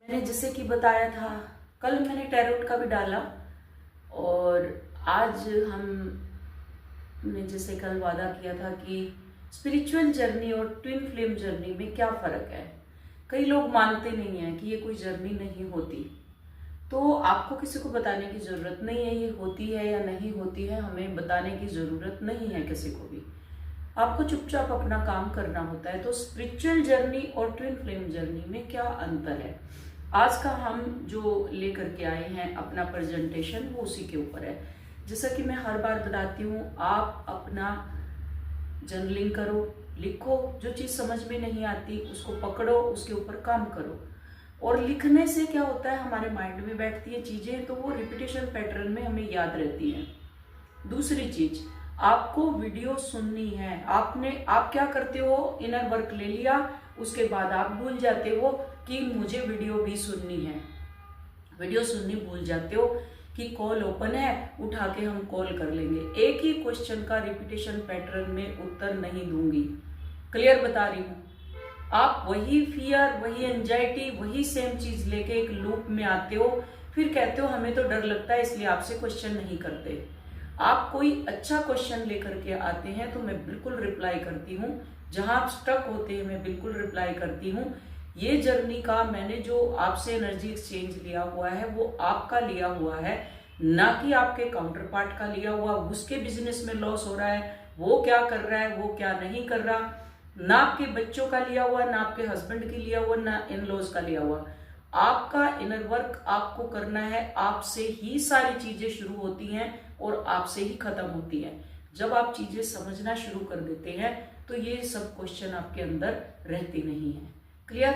मैंने जैसे कि बताया था, कल मैंने टैरोट का भी डाला और आज हमने जैसे कल वादा किया था कि स्पिरिचुअल जर्नी और ट्विन फ्लेम जर्नी में क्या फ़र्क है। कई लोग मानते नहीं हैं कि ये कोई जर्नी नहीं होती, तो आपको किसी को बताने की ज़रूरत नहीं है ये होती है या नहीं होती है। हमें बताने की ज़रूरत नहीं है किसी को भी, आपको चुपचाप अपना काम करना होता है। तो स्पिरिचुअल जर्नी और ट्विन फ्लेम जर्नी में क्या अंतर है, आज का हम जो लेकर के आए हैं अपना प्रेजेंटेशन, वो उसी के ऊपर है। जैसा कि मैं हर बार बताती हूँ, आप अपना जर्नलिंग करो, लिखो, जो चीज़ समझ में नहीं आती उसको पकड़ो, उसके ऊपर काम करो। और लिखने से क्या होता है, हमारे माइंड में बैठती है चीज़ें, तो वो रिपीटेशन पैटर्न में हमें याद रहती हैं। दूसरी चीज, आपको वीडियो सुननी है। आप क्या करते हो, इनर वर्क ले लिया, उसके बाद आप भूल जाते हो कि मुझे वीडियो भी सुननी है। वीडियो सुननी भूल जाते हो कि कॉल ओपन है, उठा के हम कॉल कर लेंगे। एक ही क्वेश्चन का रिपीटेशन पैटर्न में उत्तर नहीं दूंगी, क्लियर बता रही हूँ। आप वही फियर, वही एंजाइटी, वही सेम चीज लेके एक लूप में आते हो, फिर कहते हो हमें तो डर लगता है इसलिए आपसे क्वेश्चन नहीं करते। आप कोई अच्छा क्वेश्चन लेकर के आते हैं तो मैं बिल्कुल रिप्लाई करती हूँ, जहां आप स्टक होते हैं मैं बिल्कुल रिप्लाई करती हूँ। ये जर्नी का मैंने जो आपसे एनर्जी एक्सचेंज लिया हुआ है वो आपका लिया हुआ है, ना कि आपके काउंटर पार्ट का लिया हुआ। उसके बिजनेस में लॉस हो रहा है, वो क्या कर रहा है, वो क्या नहीं कर रहा, ना आपके बच्चों का लिया हुआ, ना आपके हस्बैंड की लिया हुआ, ना इन लॉज का लिया हुआ। आपका इनर वर्क आपको करना है, आपसे ही सारी चीजें शुरू होती हैं और आपसे ही खत्म होती हैं। जब आप चीजें समझना शुरू कर देते हैं तो ये सब क्वेश्चन आपके अंदर रहते नहीं है। क्लियर?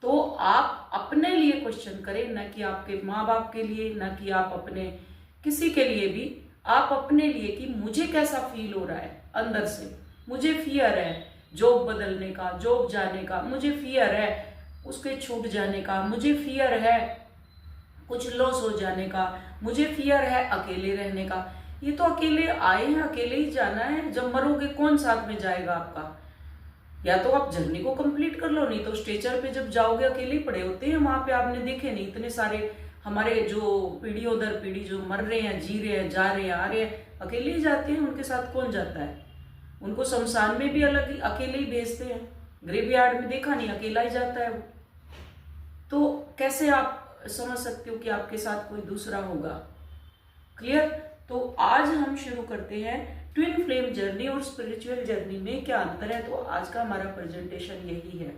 तो आप अपने लिए क्वेश्चन करें, ना कि आपके माँ बाप के लिए, ना कि आप अपने किसी के लिए भी। आप अपने लिए कि मुझे कैसा फील हो रहा है अंदर से। मुझे फियर है जॉब बदलने का, जॉब जाने का, मुझे फियर है उसके छूट जाने का, मुझे फियर है कुछ लॉस हो जाने का, मुझे फियर है अकेले रहने का। ये तो अकेले आए हैं, अकेले ही जाना है। जब मरोगे कौन साथ में जाएगा आपका? या तो आप जर्नी को कंप्लीट कर लो, नहीं तो स्ट्रेचर पे जब जाओगे अकेले ही पड़े होते हैं वहां पे। आपने देखे नहीं इतने सारे हमारे जो पीढ़ियों दर पीढ़ी जो मर रहे हैं, जी रहे हैं, जा रहे हैं, आ रहे हैं, अकेले ही जाते हैं। उनके साथ कौन जाता है? उनको शमशान में भी अलग ही अकेले ही भेजते हैं, ग्रेवयार्ड में देखा नहीं, अकेला ही जाता है वो। तो कैसे आप समझ सकते हो कि आपके साथ कोई दूसरा होगा? क्लियर? तो आज हम शुरू करते हैं ट्विन फ्लेम जर्नी और स्पिरिचुअल जर्नी में क्या अंतर है। तो आज का हमारा प्रेजेंटेशन यही है।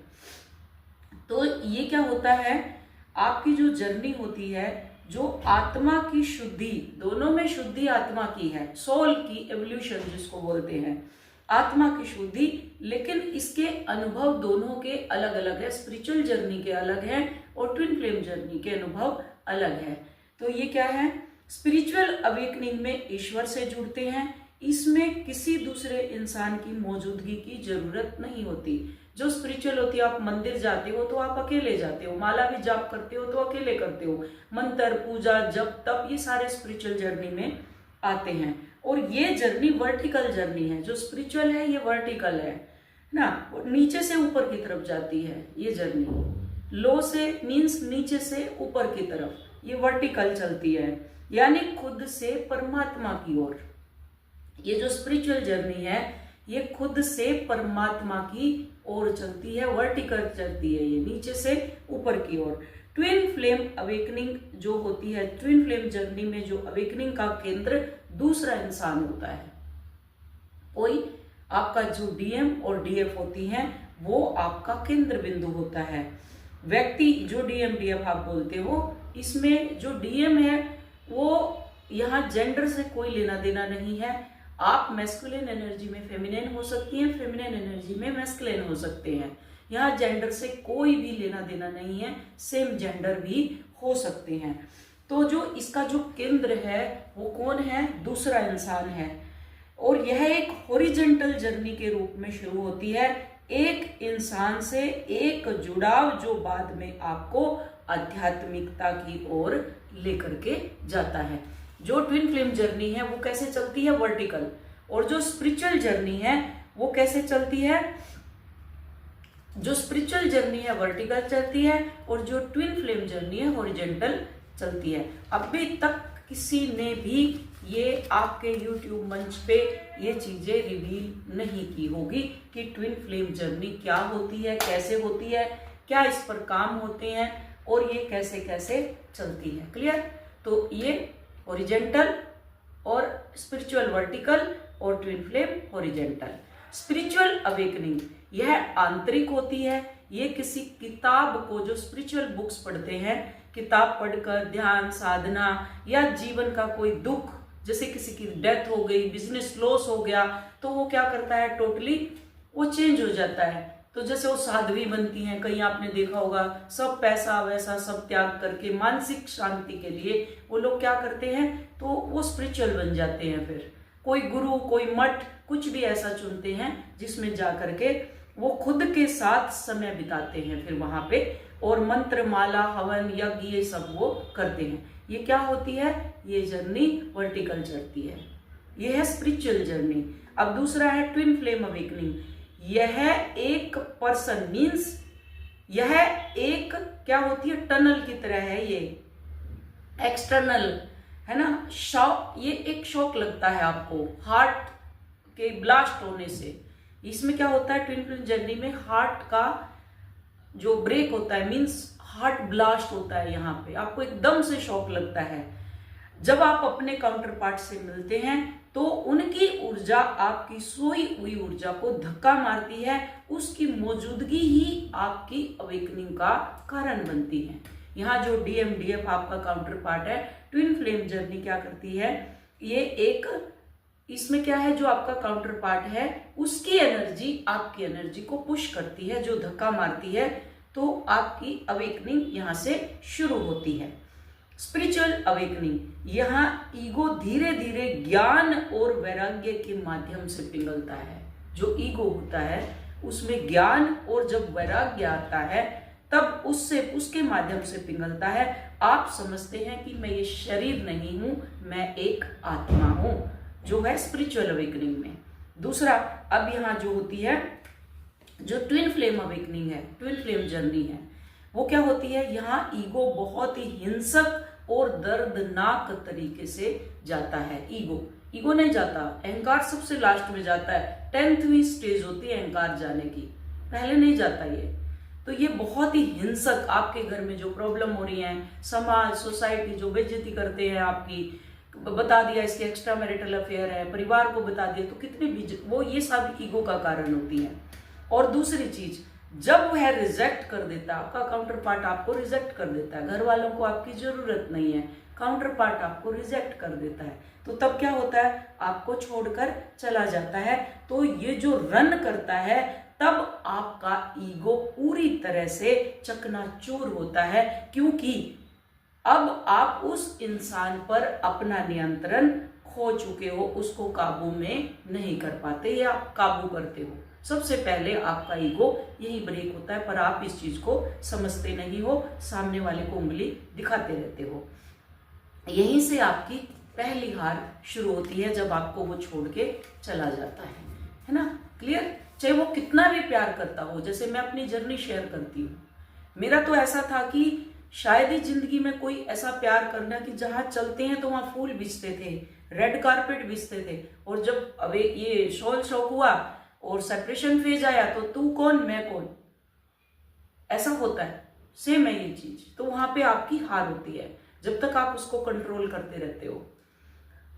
तो ये क्या होता है, आपकी जो जर्नी होती है, जो आत्मा की शुद्धि, दोनों में शुद्धि आत्मा की है, सोल की एवोल्यूशन जिसको बोलते हैं, आत्मा की शुद्धि। लेकिन इसके अनुभव दोनों के अलग अलग है। स्पिरिचुअल जर्नी के अलग है और ट्विन फ्लेम जर्नी के अनुभव अलग है। तो ये क्या है, स्पिरिचुअल अवेकनिंग में ईश्वर से जुड़ते हैं। इसमें किसी दूसरे इंसान की मौजूदगी की जरूरत नहीं होती। जो स्पिरिचुअल होती है, आप मंदिर जाते हो तो आप अकेले जाते हो, माला भी जाप करते हो तो अकेले करते हो, मंत्र पूजा जब तब ये सारे स्पिरिचुअल जर्नी में आते हैं। और ये जर्नी वर्टिकल जर्नी है। जो स्पिरिचुअल है ये वर्टिकल है ना, नीचे से ऊपर की तरफ जाती है ये जर्नी। लो से मीन्स नीचे से ऊपर की तरफ, ये वर्टिकल चलती है, यानी खुद से परमात्मा की ओर। ये जो स्पिरिचुअल जर्नी है ये खुद से परमात्मा की ओर चलती है, वर्टिकल चलती है, ये नीचे से ऊपर की ओर। ट्विन फ्लेम अवेकनिंग जो होती है, ट्विन फ्लेम जर्नी में जो अवेकनिंग का केंद्र दूसरा इंसान होता है। कोई आपका जो डीएम और डीएफ होती हैं वो आपका केंद्र बिंदु होता है। व्यक्ति जो डीएम डीएफ आप बोलते हो, इसमें जो डीएम है वो यहाँ जेंडर से कोई लेना देना नहीं है। आप मैस्कुलिन एनर्जी में फेमिनिन हो सकती हैं, फेमिनिन एनर्जी में मैस्कुलिन हो सकते हैं। यहाँ जेंडर से कोई भी लेना देना नहीं है, सेम जेंडर भी हो सकते हैं। तो जो इसका जो केंद्र है वो कौन है? दूसरा इंसान है। और यह एक हॉरिजॉन्टल जर्नी के रूप में शुरू होती है, एक इंसान से एक जुड़ाव जो बाद में आपको आध्यात्मिकता की ओर लेकर के जाता है। जो ट्विन फ्लेम जर्नी है वो कैसे चलती है? वर्टिकल। और जो स्पिरिचुअल जर्नी है वो कैसे चलती है? जो स्पिरिचुअल जर्नी है वर्टिकल चलती है और जो ट्विन फ्लेम जर्नी है हॉरिजॉन्टल चलती है। अभी तक किसी ने भी ये आपके YouTube मंच पे ये चीजें रिवील नहीं की होगी कि ट्विन फ्लेम जर्नी क्या होती है, कैसे होती है, क्या इस पर काम होते हैं और ये कैसे कैसे चलती है। क्लियर? तो ये हॉरिजॉन्टल और स्पिरिचुअल वर्टिकल और twin flame horizontal. Spiritual awakening यह आंतरिक होती है। ये किसी किताब को, जो स्पिरिचुअल बुक्स पढ़ते हैं, किताब पढ़कर ध्यान साधना या जीवन का कोई दुख, जैसे किसी की डेथ हो गई, बिजनेस लॉस हो गया, तो वो क्या करता है, टोटली वो चेंज हो जाता है। तो जैसे वो साध्वी बनती हैं, कहीं आपने देखा होगा, सब पैसा वैसा सब त्याग करके मानसिक शांति के लिए वो लोग क्या करते हैं, तो वो स्पिरिचुअल बन जाते हैं। फिर कोई गुरु, कोई मठ, कुछ भी ऐसा चुनते हैं जिसमें जा करके वो खुद के साथ समय बिताते हैं फिर वहां पे, और मंत्र माला हवन यज्ञ ये सब वो करते हैं। ये क्या होती है, ये जर्नी वर्टिकल चलती है। ये है स्पिरिचुअल जर्नी। अब दूसरा है ट्विन फ्लेम अवेकनिंग। यह एक पर्सन मीन्स यह एक क्या होती है, टनल की तरह है। ये एक्सटर्नल है ना, शॉक, ये एक शॉक लगता है आपको हार्ट के ब्लास्ट होने से। इसमें क्या होता है, ट्विन फ्लेम जर्नी में हार्ट का जो ब्रेक होता है, मीन्स हार्ट ब्लास्ट होता है। यहाँ पे आपको एकदम से शॉक लगता है। जब आप अपने काउंटर पार्ट से मिलते हैं तो उनकी ऊर्जा आपकी सोई हुई ऊर्जा को धक्का मारती है। उसकी मौजूदगी ही आपकी अवेकनिंग का कारण बनती है। यहाँ जो DMDF आपका काउंटर पार्ट है, ट्विन फ्लेम जर्नी क्या करती है, ये एक, इसमें क्या है, जो आपका काउंटर पार्ट है उसकी एनर्जी आपकी एनर्जी को पुश करती है, जो धक्का मारती है, तो आपकी अवेकनिंग यहाँ से शुरू होती है। स्पिरिचुअल अवेकनिंग, यहाँ ईगो धीरे धीरे ज्ञान और वैराग्य के माध्यम से पिघलता है। जो ईगो होता है उसमें ज्ञान और जब वैराग्य आता है तब उसके माध्यम से पिघलता है। आप समझते हैं कि मैं ये शरीर नहीं हूं, मैं एक आत्मा हूं, जो है स्पिरिचुअल अवेकनिंग में। दूसरा, अब यहाँ जो होती है, जो ट्विन फ्लेम अवेकनिंग है, ट्विन फ्लेम जर्नी है, वो क्या होती है, यहाँ ईगो बहुत ही हिंसक और दर्दनाक तरीके से जाता है। ईगो नहीं जाता, अहंकार सबसे लास्ट में जाता है। 10वीं स्टेज होती है अहंकार जाने की, पहले नहीं जाता ये। तो ये बहुत ही हिंसक, आपके घर में जो प्रॉब्लम हो रही है, समाज सोसाइटी जो बेइज्जती करते हैं आपकी, बता दिया इसके एक्स्ट्रा मैरिटल अफेयर है, परिवार को बता दिया, तो कितने भी वो, ये सब ईगो का कारण होती है। और दूसरी चीज, जब वह रिजेक्ट कर देता है, आपका काउंटर पार्ट आपको रिजेक्ट कर देता है, घर वालों को आपकी जरूरत नहीं है, काउंटर पार्ट आपको रिजेक्ट कर देता है, तो तब क्या होता है, आपको छोड़कर चला जाता है। तो ये जो रन करता है, तब आपका ईगो पूरी तरह से चकनाचूर होता है, क्योंकि अब आप उस इंसान पर अपना नियंत्रण खो चुके हो, उसको काबू में नहीं कर पाते या आप काबू करते हो। सबसे पहले आपका ईगो यही ब्रेक होता है, पर आप इस चीज को समझते नहीं हो, सामने वाले को उंगली दिखाते रहते हो। यहीं से आपकी पहली हार शुरू होती है, जब आपको वो छोड़ के चला जाता है ना। क्लियर? चाहे वो कितना भी प्यार करता हो, जैसे मैं अपनी जर्नी शेयर करती हूँ, मेरा तो ऐसा था कि शायद ही जिंदगी में कोई ऐसा प्यार करना कि जहां चलते हैं तो वहां फूल बिछते थे, रेड कारपेट बिछते थे, और जब अब ये शौक हुआ और सेपरेशन फेज आया तो तू कौन मैं कौन, ऐसा होता है। सेम है ये चीज, तो वहां पे आपकी हार होती है जब तक आप उसको कंट्रोल करते रहते हो।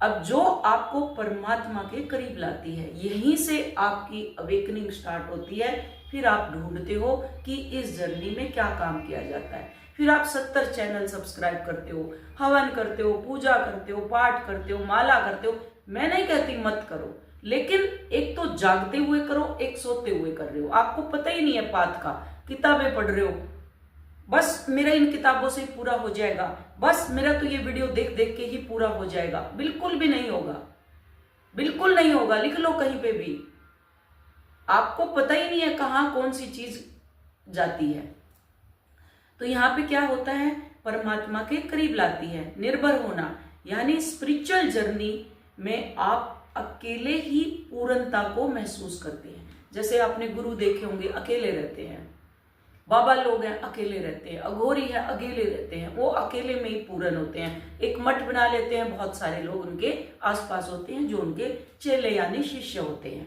अब जो आपको परमात्मा के करीब लाती है, यहीं से आपकी अवेकनिंग स्टार्ट होती है। फिर आप ढूंढते हो कि इस जर्नी में क्या काम किया जाता है। फिर आप 70 चैनल सब्सक्राइब करते हो, हवन करते हो, पूजा करते हो, पाठ करते हो, माला करते हो। मैं नहीं कहती मत करो, लेकिन एक तो जागते हुए करो, एक सोते हुए कर रहे हो, आपको पता ही नहीं है पाथ का, किताबें पढ़ रहे हो, बस मेरा इन किताबों से पूरा हो जाएगा, बस मेरा तो ये वीडियो देख देख के ही पूरा हो जाएगा। बिल्कुल भी नहीं होगा, बिल्कुल नहीं होगा। लिख लो कहीं पे भी, आपको पता ही नहीं है कहाँ कौन सी चीज जाती है। तो यहाँ पे क्या होता है, परमात्मा के करीब लाती है। निर्भर होना, यानी स्पिरिचुअल जर्नी में आप अकेले ही पूर्णता को महसूस करते हैं। जैसे आपने गुरु देखे होंगे अकेले रहते हैं, बाबा लोग हैं अकेले रहते हैं, अघोरी है अकेले रहते हैं, वो अकेले में ही पूर्ण होते हैं। एक मठ बना लेते हैं, बहुत सारे लोग उनके आसपास होते हैं जो उनके चेले यानी शिष्य होते हैं।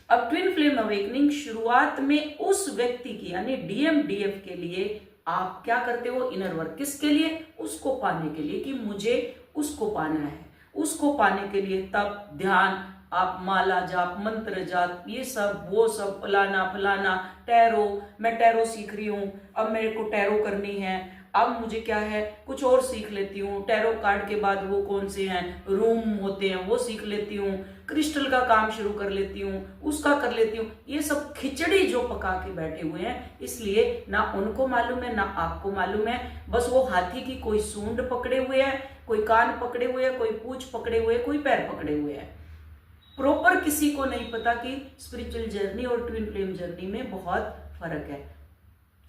अब ट्विन फ्लेम अवेकनिंग शुरुआत में उस व्यक्ति की यानी डीएमडीएफ के लिए आप क्या करते हो, इनर वर्क। किसके लिए, उसको पाने के लिए, कि मुझे उसको पाना है। उसको पाने के लिए तब ध्यान, आप माला जाप, मंत्र जाप, ये सब वो सब, फलाना फलाना, टैरो, मैं टैरो सीख रही हूँ, अब मेरे को टैरो करनी है, अब मुझे क्या है कुछ और सीख लेती हूँ, टैरो कार्ड के बाद वो कौन से हैं रूम होते हैं वो सीख लेती हूँ, क्रिस्टल का काम शुरू कर लेती हूँ, उसका कर लेती हूँ। ये सब खिचड़ी जो पका के बैठे हुए हैं, इसलिए ना उनको मालूम है ना आपको मालूम है। बस वो हाथी की कोई सूंड पकड़े हुए है, कोई कान पकड़े हुए है, कोई पूंछ पकड़े हुए है, कोई पैर पकड़े हुए है। प्रॉपर किसी को नहीं पता कि स्पिरिचुअल जर्नी और ट्विन फ्लेम जर्नी में बहुत फर्क है।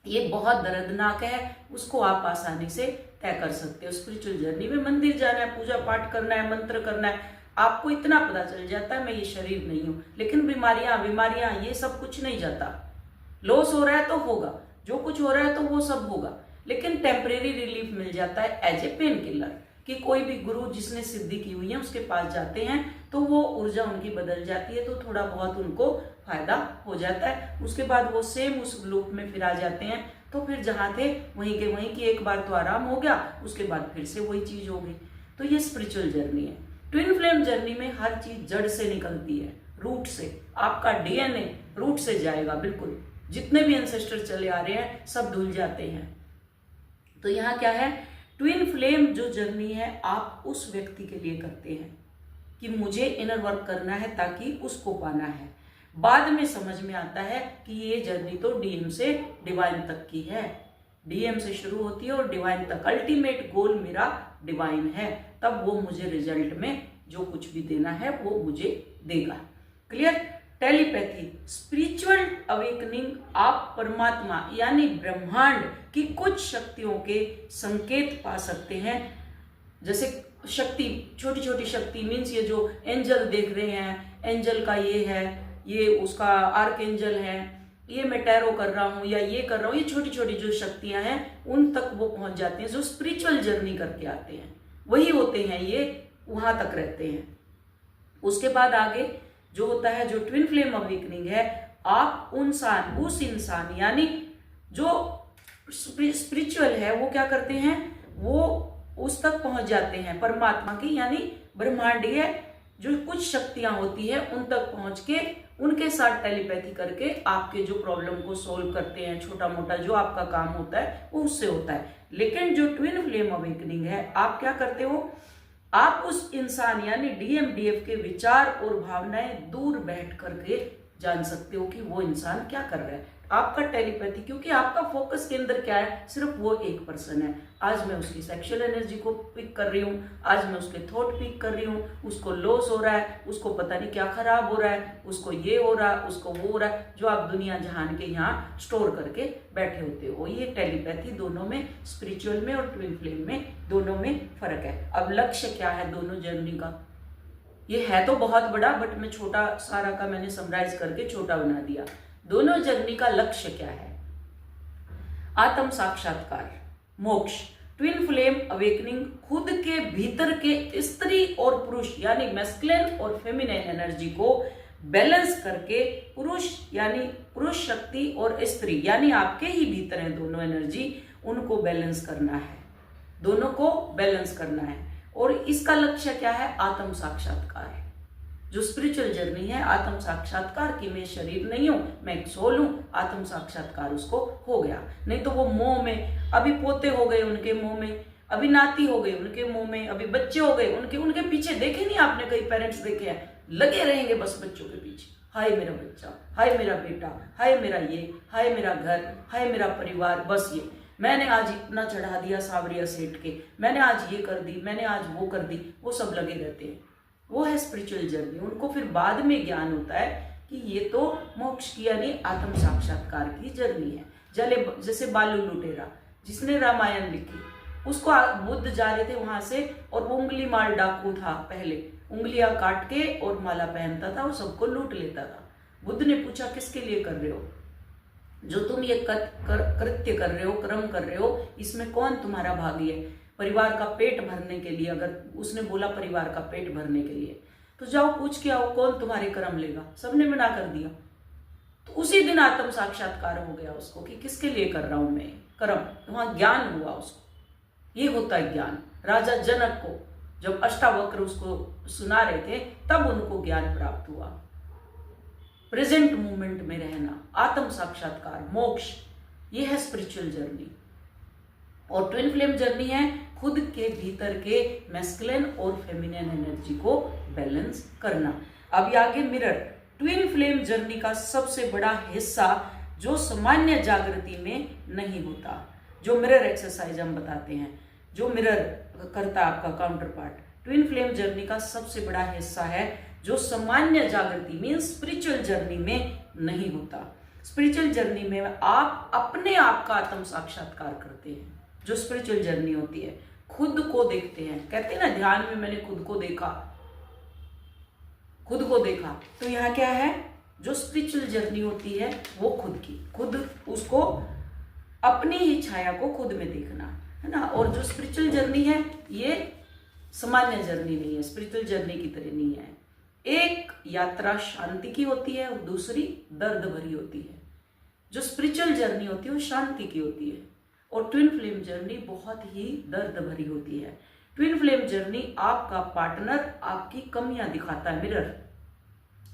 ये बहुत दर्दनाक है, उसको आप आसानी से तय कर सकते हो। स्पिरिचुअल जर्नी में मंदिर जाना है, पूजा पाठ करना है, मंत्र करना है, आपको इतना पता चल जाता है मैं ये शरीर नहीं हूं। लेकिन बीमारियां ये सब कुछ नहीं जाता। लॉस हो रहा है तो होगा, जो कुछ हो रहा है तो वो सब होगा, लेकिन टेम्परेरी रिलीफ मिल जाता है एज ए पेन किलर। कि कोई भी गुरु जिसने सिद्धि की हुई है उसके पास जाते हैं तो वो ऊर्जा उनकी बदल जाती है, तो थोड़ा बहुत उनको फायदा हो जाता है। उसके बाद वो सेम उस लूप में फिर आ जाते हैं, तो फिर जहाँ थे वहीं के वहीं की, एक बार तो आराम हो गया, उसके बाद फिर से वही चीज हो गई। तो ये स्पिरिचुअल जर्नी है। ट्विन फ्लेम जर्नी में हर चीज जड़ से निकलती है, रूट से। आपका डीएनए रूट से जाएगा, बिल्कुल जितने भी एंसेस्टर चले आ रहे हैं सब धुल जाते हैं। तो यहाँ क्या है, ट्विन फ्लेम जो जर्नी है आप उस व्यक्ति के लिए करते हैं कि मुझे इनर वर्क करना है ताकि उसको पाना है। बाद में समझ में आता है कि ये जर्नी तो डीएम से डिवाइन तक की है, डीएम से शुरू होती है और डिवाइन तक, अल्टीमेट गोल मेरा डिवाइन है। तब वो मुझे रिजल्ट में जो कुछ भी देना है वो मुझे देगा। क्लियर। टेलीपैथी, स्पिरिचुअल अवेकनिंग, आप परमात्मा यानी ब्रह्मांड की कुछ शक्तियों के संकेत पा सकते हैं। जैसे शक्ति, छोटी छोटी शक्ति मीन्स ये जो एंजल देख रहे हैं, एंजल का ये है, ये उसका आर्क एंजल है, ये मैं टैरो कर रहा हूँ या ये कर रहा हूँ, ये छोटी छोटी जो शक्तियां हैं उन तक वो पहुंच जाते हैं। जो स्पिरिचुअल जर्नी करके आते हैं वही होते हैं, ये वहां तक रहते हैं। उसके बाद आगे जो होता है, जो ट्विन फ्लेम अवेकनिंग है, आप उस इंसान यानी जो स्पिरिचुअल है वो क्या करते हैं, वो उस तक पहुंच जाते हैं परमात्मा की यानी ब्रह्मांडीय जो कुछ शक्तियां होती है उन तक पहुंच के उनके साथ टेलीपैथी करके आपके जो प्रॉब्लम को सोल्व करते हैं। छोटा मोटा जो आपका काम होता है वो उससे होता है। लेकिन जो ट्विन फ्लेम अवेकनिंग है, आप क्या करते हो, आप उस इंसान यानी डीएमडीएफ के विचार और भावनाएं दूर बैठ करके जान सकते हो कि वो इंसान क्या कर रहा है। आपका टेलीपैथी, क्योंकि आपका फोकस के अंदर क्या है, सिर्फ वो एक पर्सन है। आज मैं उसकी सेक्सुअल एनर्जी को पिक कर रही हूँ, आज मैं उसके थॉट पिक कर रही हूँ, उसको लॉस हो रहा है, उसको पता नहीं क्या खराब हो रहा है, उसको ये हो रहा है, उसको वो हो रहा है, जो आप दुनिया जहान के यहाँ स्टोर करके बैठे होते हो। ये टेलीपैथी दोनों में, स्पिरिचुअल में और ट्विन फ्लेम में, दोनों में फर्क है। अब लक्ष्य क्या है दोनों जर्नी का, ये है तो बहुत बड़ा, बट मैं छोटा सारा का मैंने समराइज करके छोटा बना दिया। दोनों जर्नी का लक्ष्य क्या है, आत्म साक्षात्कार, मोक्ष। ट्विन फ्लेम अवेकनिंग खुद के भीतर के स्त्री और पुरुष यानी मैस्कुलिन और फेमिनिन एनर्जी को बैलेंस करके, पुरुष यानी पुरुष शक्ति और स्त्री यानी आपके ही भीतर है दोनों एनर्जी, उनको बैलेंस करना है, दोनों को बैलेंस करना है। और इसका लक्ष्य क्या है, आत्म साक्षात्कार। जो स्पिरिचुअल जर्नी है आत्म साक्षात्कार की, मैं शरीर नहीं हूं, मैं एक सोल हूं, आत्म साक्षात्कार उसको हो गया। नहीं तो वो मोह में, अभी पोते हो गए उनके मुंह में, अभी नाती हो गई उनके मुंह में, अभी बच्चे हो गए उनके पीछे, देखे नहीं आपने, कई पेरेंट्स देखे हैं, लगे रहेंगे बस बच्चों के पीछे, हाय मेरा बच्चा, हाय मेरा बेटा, हाय मेरा ये, हाय मेरा घर, हाय मेरा परिवार, बस ये मैंने आज इतना चढ़ा दिया सावरिया सेठ के, मैंने आज ये कर दी, मैंने आज वो कर दी, वो सब लगे रहते हैं। वो है स्पिरिचुअल जर्नी। उनको फिर बाद में ज्ञान होता है कि ये तो मोक्ष की यानी आत्म साक्षात्कार की जर्नी है। जैसे बालू लुटेरा जिसने रामायण लिखी, उसको बुद्ध जा रहे थे वहां से और वो उंगली माल डाकू था, पहले उंगलियां काट के और माला पहनता था और सबको लूट लेता था। बुद्ध ने पूछा किसके लिए कर रहे हो? जो तुम ये कृत्य कर रहे हो, कर्म कर रहे हो, इसमें कौन तुम्हारा भागी है? परिवार का पेट भरने के लिए। अगर उसने बोला परिवार का पेट भरने के लिए, तो जाओ पूछ के आओ कौन तुम्हारे कर्म लेगा। सबने मना कर दिया। तो उसी दिन आत्म साक्षात्कार हो गया उसको कि किसके लिए कर रहा हूं मैं कर्म। वहां ज्ञान हुआ उसको। ये होता है ज्ञान। राजा जनक को जब अष्टावक्र उसको सुना रहे थे, तब उनको ज्ञान प्राप्त हुआ। प्रेजेंट मूवमेंट में रहना, आत्म साक्षात्कार, मोक्ष, ये है स्पिरिचुअल जर्नी। और ट्विन फ्लेम जर्नी है खुद के भीतर के मैस्कुलिन और फेमिनिन एनर्जी को बैलेंस करना। अभी आगे मिरर। ट्विन फ्लेम जर्नी का सबसे बड़ा हिस्सा जो सामान्य जागृति में नहीं होता, जो मिरर एक्सरसाइज हम बताते हैं, जो मिरर करता है आपका counter part, twin flame journey का सबसे बड़ा हिस्सा है जो सामान्य जागृति मीन्स स्पिरिचुअल जर्नी में नहीं होता। स्पिरिचुअल जर्नी में आप अपने आप का आत्म साक्षात्कार करते हैं। जो स्पिरिचुअल जर्नी होती है, खुद को देखते हैं। कहते हैं ना ध्यान में मैंने खुद को देखा, खुद को देखा। तो यहाँ क्या है, जो स्पिरिचुअल जर्नी होती है वो खुद उसको अपनी ही छाया को खुद में देखना है ना। और जो स्पिरिचुअल जर्नी है ये सामान्य जर्नी नहीं है, स्पिरिचुअल जर्नी की तरह नहीं है। एक यात्रा शांति की होती है और दूसरी दर्द भरी होती है। जो स्पिरिचुअल जर्नी होती है वो शांति की होती है और ट्विन फ्लेम जर्नी बहुत ही दर्द भरी होती है। ट्विन फ्लेम जर्नी आपका पार्टनर आपकी कमियां दिखाता है, मिरर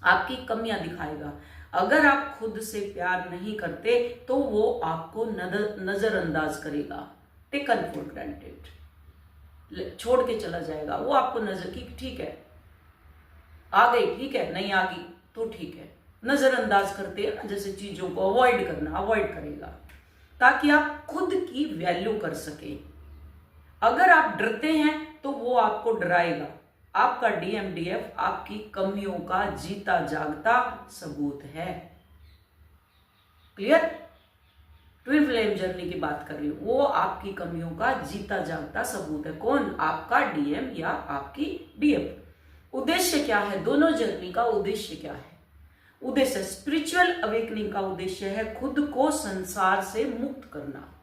आपकी कमियां दिखाएगा। अगर आप खुद से प्यार नहीं करते तो वो आपको नजरअंदाज करेगा, टेकन फॉर ग्रांटेड, छोड़ के चला जाएगा। वो आपको नजर की ठीक है आ गई, ठीक है, नहीं आ गई तो ठीक है, नजरअंदाज करते हैं ना, जैसे चीजों को अवॉइड करेगा ताकि आप खुद की वैल्यू कर सके। अगर आप डरते हैं तो वो आपको डराएगा। आपका DMDF आपकी कमियों का जीता जागता सबूत है। क्लियर? ट्विन फ्लेम जर्नी की बात कर रही हूं, वो आपकी कमियों का जीता जागता सबूत है। कौन? आपका DM या आपकी DF। उद्देश्य क्या है? दोनों जर्नी का उद्देश्य क्या है? उद्देश्य स्पिरिचुअल अवेकनिंग का उद्देश्य है खुद को संसार से मुक्त करना।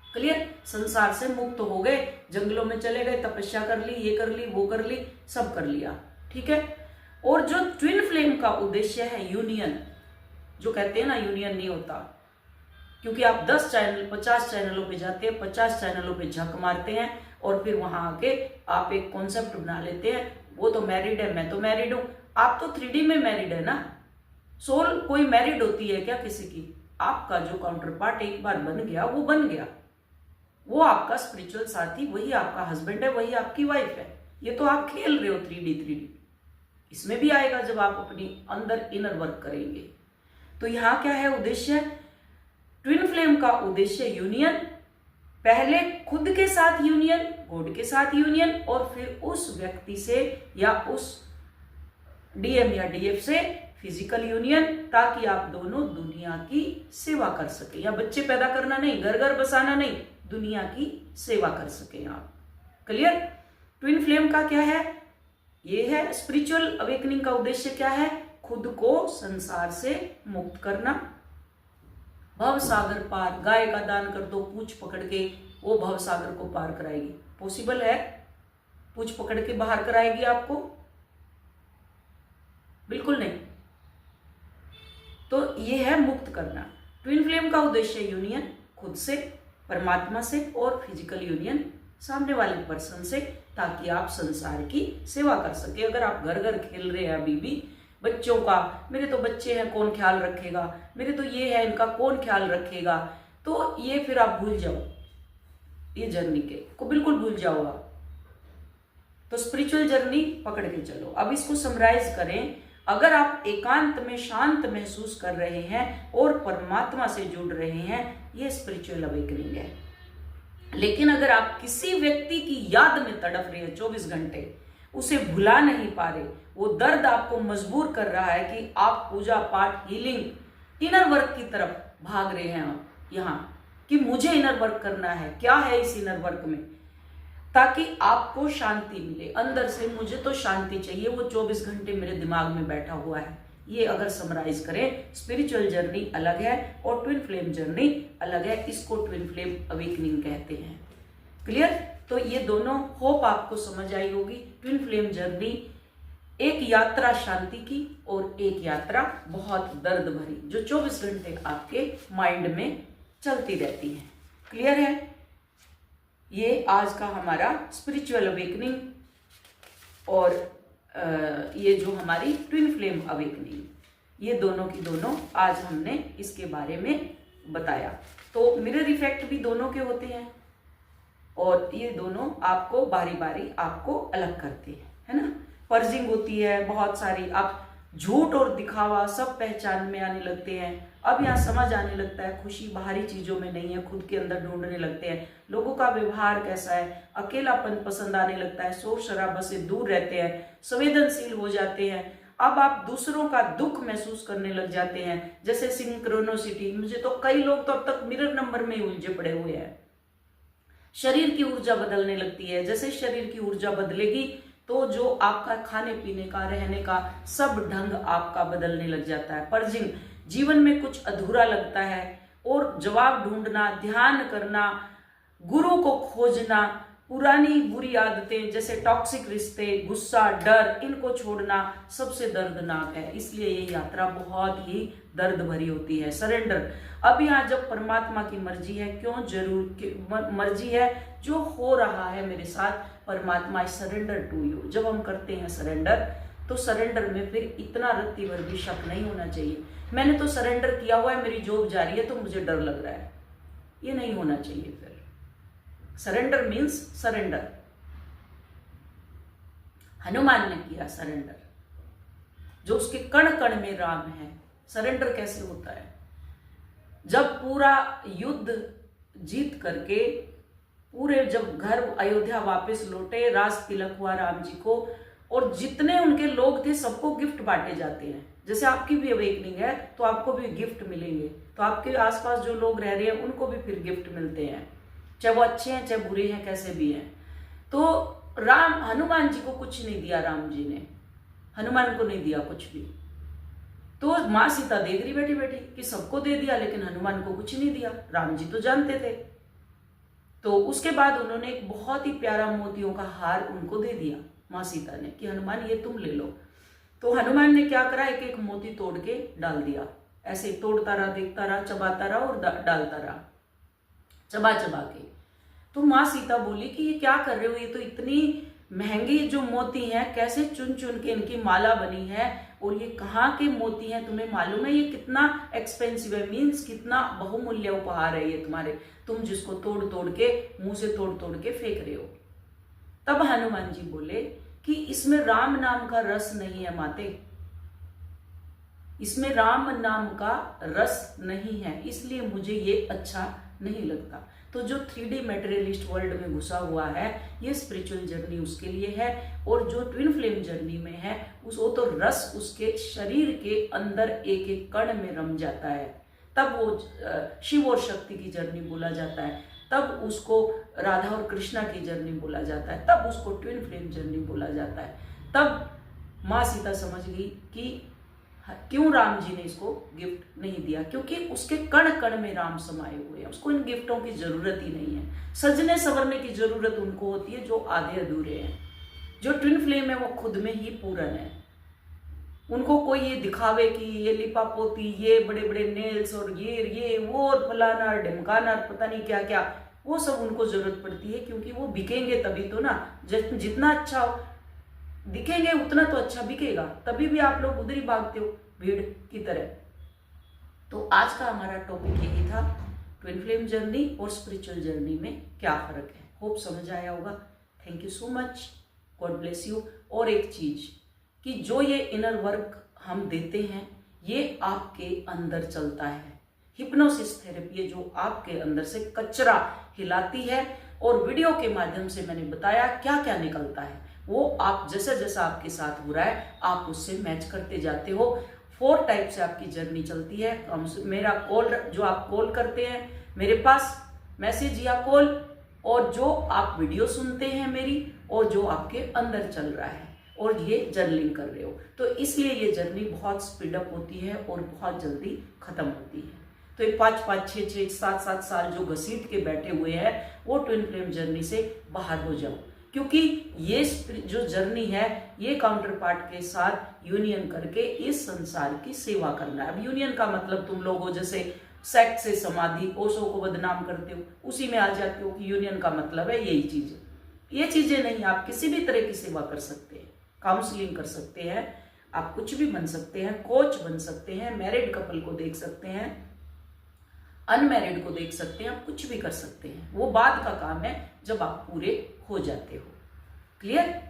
क्लियर? संसार से मुक्त हो गए, जंगलों में चले गए, तपस्या कर ली, ये कर ली, वो कर ली, सब कर लिया, ठीक है। और जो ट्विन फ्लेम का उद्देश्य है यूनियन, जो कहते हैं ना यूनियन नहीं होता, क्योंकि आप 10 चैनल 50 चैनलों पे जाते हैं, 50 चैनलों पे झक मारते हैं और फिर वहां आके आप एक कॉन्सेप्ट बना लेते हैं, वो तो मैरिड है, मैं तो मैरिड हूं। आप तो 3D में मैरिड है ना। सोल कोई मैरिड होती है क्या किसी की? आपका जो काउंटर पार्ट एक बार बन गया वो बन गया, वो आपका स्पिरिचुअल साथी, वही आपका हस्बैंड है, वही आपकी वाइफ है। ये तो आप खेल रहे हो 3D। इसमें भी आएगा जब आप अपनी अंदर इनर वर्क करेंगे। तो यहाँ क्या है उद्देश्य? ट्विन फ्लेम का उद्देश्य यूनियन, पहले खुद के साथ यूनियन, गॉड के साथ यूनियन, और फिर उस व्यक्ति से या उस DM या DF से फिजिकल यूनियन, ताकि आप दोनों दुनिया की सेवा कर सके। या बच्चे पैदा करना नहीं, घर घर बसाना नहीं, दुनिया की सेवा कर सके आप। क्लियर? ट्विन फ्लेम का क्या है? ये है स्पिरिचुअल अवेकनिंग का उद्देश्य क्या है? खुद को संसार से मुक्त करना। भव सागर पार, गाय का दान कर दो पूंछ पकड़ के, वो भव सागर को पार कराएगी। पॉसिबल है? पूंछ पकड़ के बाहर कराएगी आपको? बिल्कुल नहीं। तो ये है मुक्त करना। ट्विन फ्लेम का उद्देश्य यूनियन खुद से, परमात्मा से, और फिजिकल यूनियन सामने वाले पर्सन से, ताकि आप संसार की सेवा कर सके। अगर आप घर घर खेल रहे हैं अभी भी बच्चों का, मेरे तो बच्चे हैं कौन ख्याल रखेगा, मेरे तो ये है इनका कौन ख्याल रखेगा, तो ये फिर आप भूल जाओ, ये जर्नी को बिल्कुल भूल जाओ आप। तो स्पिरिचुअल जर्नी पकड़ के चलो। अब इसको समराइज करें। अगर आप एकांत में शांत महसूस कर रहे हैं और परमात्मा से जुड़ रहे हैं, ये स्पिरिचुअल अवेकनिंग है। लेकिन अगर आप किसी व्यक्ति की याद में तड़प रहे हैं 24 घंटे, उसे भुला नहीं पा रहे, वो दर्द आपको मजबूर कर रहा है कि आप पूजा पाठ, हीलिंग, इनर वर्क की तरफ भाग रहे हैं आप यहाँ, कि मुझे इनर वर्क करना है, क्या है इस इनर वर्क में, ताकि आपको शांति मिले अंदर से। मुझे तो शांति चाहिए, वो 24 घंटे मेरे दिमाग में बैठा हुआ है, ये अगर समराइज करें, स्पिरिचुअल जर्नी अलग है और ट्विन फ्लेम जर्नी अलग है। इसको ट्विन फ्लेम अवेकनिंग कहते हैं। क्लियर? तो ये दोनों होप आपको समझ आई होगी। ट्विन फ्लेम जर्नी एक यात्रा शांति की और एक यात्रा बहुत दर्द भरी, जो 24 घंटे आपके माइंड में चलती रहती है। क्लियर है? ये आज का हमारा स्पिरिचुअल अवेकनिंग और ये जो हमारी ट्विन फ्लेम अवेकनिंग, ये दोनों की दोनों आज हमने इसके बारे में बताया। तो मिरर इफेक्ट भी दोनों के होते हैं और ये दोनों आपको बारी बारी आपको अलग करते हैं, है ना। पर्जिंग होती है बहुत सारी, आप झूठ और दिखावा सब पहचान में आने लगते हैं। अब यहाँ समझ आने लगता है खुशी बाहरी चीजों में नहीं है, खुद के अंदर ढूंढने लगते हैं। लोगों का व्यवहार कैसा है, अकेलापन पसंद आने लगता है, शोर शराबा से दूर रहते हैं, संवेदनशील हो जाते हैं। अब आप दूसरों का दुख महसूस करने लग जाते हैं, जैसे सिंक्रोनोसिटी। मुझे तो कई लोग तो अब तक मिरर नंबर में ही उलझे पड़े हुए हैं। शरीर की ऊर्जा बदलने लगती है। जैसे शरीर की ऊर्जा बदलेगी तो जो आपका खाने पीने का, रहने का सब ढंग आपका बदलने लग जाता है। पर्जिंग, जीवन में कुछ अधूरा लगता है और जवाब ढूंढना, ध्यान करना, गुरु को खोजना, पुरानी बुरी आदतें जैसे टॉक्सिक रिश्ते, गुस्सा, डर, इनको छोड़ना सबसे दर्दनाक है। इसलिए ये यात्रा बहुत ही दर्द भरी होती है। सरेंडर, अब यहाँ जब परमात्मा की मर्जी है, क्यों जरूर मर्जी है, जो हो रहा है मेरे साथ, परमात्मा आई सरेंडर टू यू। जब हम करते हैं सरेंडर, तो सरेंडर में फिर इतना रत्ती भर भी शक नहीं होना चाहिए। मैंने तो सरेंडर किया हुआ है, मेरी जॉब जा रही है तो मुझे डर लग रहा है, ये नहीं होना चाहिए। फिर सरेंडर मीन्स सरेंडर। हनुमान ने किया सरेंडर, जो उसके कण कण में राम है। सरेंडर कैसे होता है? जब पूरा युद्ध जीत करके पूरे जब घर अयोध्या वापस लौटे, राज तिलक हुआ राम जी को, और जितने उनके लोग थे सबको गिफ्ट बांटे जाते हैं। जैसे आपकी भी अवेकनिंग है तो आपको भी गिफ्ट मिलेंगे, तो आपके आसपास जो लोग रह रहे हैं उनको भी फिर गिफ्ट मिलते हैं, चाहे वो अच्छे हैं चाहे बुरे हैं, कैसे भी हैं। तो हनुमान जी को कुछ नहीं दिया, राम जी ने हनुमान को नहीं दिया कुछ भी। तो माँ सीता देख रही बैठी बैठी कि सबको दे दिया लेकिन हनुमान को कुछ नहीं दिया। राम जी तो जानते थे। तो उसके बाद उन्होंने एक बहुत ही प्यारा मोतियों का हार उनको दे दिया माँ सीता ने कि हनुमान ये तुम ले लो। तो हनुमान ने क्या करा, एक एक मोती तोड़ के डाल दिया। ऐसे तोड़ता रहा, देखता रहा, चबाता रहा और डालता रहा, चबा चबा के। तो माँ सीता बोली कि ये क्या कर रहे हो, ये तो इतनी महंगी जो मोती हैं, कैसे चुन चुन के इनकी माला बनी है, और ये कहाँ के मोती हैं, तुम्हें मालूम है ये कितना एक्सपेंसिव है, मीन्स कितना बहुमूल्य उपहार है ये तुम्हारे, तुम जिसको तोड़ तोड़ के, मुंह से तोड़ तोड़ के फेंक रहे हो। तब हनुमान जी बोले कि इसमें राम नाम का रस नहीं है माते, इसमें राम नाम का रस नहीं है, इसलिए मुझे ये अच्छा नहीं लगता। तो जो 3D मटेरियलिस्ट वर्ल्ड में घुसा हुआ है, ये स्पिरिचुअल जर्नी उसके लिए है, और जो ट्विन फ्लेम जर्नी में है वो तो रस उसके शरीर के अंदर एक एक कण में रम जाता है। तब वो शिव और शक्ति की जर्नी बोला जाता है, तब उसको राधा और कृष्णा की जर्नी बोला जाता है, तब उसको ट्विन फ्लेम जर्नी बोला जाता है। तब माँ सीता समझ गई कि क्यों राम जी ने इसको गिफ्ट नहीं दिया, क्योंकि उसके कण कण में राम समाये हुए हैं, उसको इन गिफ्टों की जरूरत ही नहीं है। सजने संवरने की जरूरत उनको होती है जो आधे अधूरे हैं। जो ट्विन फ्लेम है वो खुद में ही पूर्ण है। उनको कोई ये दिखावे कि ये लिपा पोती, ये बड़े बड़े नेल्स और ये वो और फलाना ढिमकाना, पता नहीं क्या क्या, वो सब उनको जरूरत पड़ती है, क्योंकि वो बिकेंगे तभी तो ना। जितना अच्छा दिखेंगे उतना तो अच्छा बिकेगा, तभी भी आप लोग उधर ही भागते हो भीड़ की तरह। तो आज का हमारा टॉपिक यही था, ट्विन फ्लेम जर्नी और स्पिरिचुअल जर्नी में क्या फर्क है। होप समझ आया होगा। Thank you so much, God bless you. और एक चीज कि जो ये इनर वर्क हम देते हैं ये आपके अंदर चलता है। हिप्नोसिस थेरेपी है जो आपके अंदर से कचरा हिलाती है, और वीडियो के माध्यम से मैंने बताया क्या क्या निकलता है, वो आप जैसा जैसा आपके साथ हो रहा है आप उससे मैच करते जाते हो। 4 टाइप से आपकी जर्नी चलती है। मेरा कॉल, जो आप कॉल करते हैं मेरे पास, मैसेज या कॉल, और जो आप वीडियो सुनते हैं मेरी, और जो आपके अंदर चल रहा है। और ये जर्नलिंग कर रहे हो, तो इसलिए ये जर्नी बहुत स्पीड अप होती है और बहुत जल्दी खत्म होती है। तो ये 5-5, 6-6, 7-7 साल जो घसीट के बैठे हुए हैं वो ट्विन फ्लेम जर्नी से बाहर हो जाओ, क्योंकि ये जो जर्नी है ये काउंटर पार्ट के साथ यूनियन करके इस संसार की सेवा करना है। अब यूनियन का मतलब तुम लोग हो जैसे सेक्ट से समाधि, ओशो को बदनाम करते हो, उसी में आ जाते हो कि यूनियन का मतलब है यही चीजें। ये चीजें नहीं, आप किसी भी तरह की सेवा कर सकते हैं, काउंसलिंग कर सकते हैं, आप कुछ भी बन सकते हैं, कोच बन सकते हैं, मैरिड कपल को देख सकते हैं, अनमैरिड को देख सकते हैं, आप कुछ भी कर सकते हैं। वो बाद का काम है जब आप पूरे हो जाते हो। क्लियर?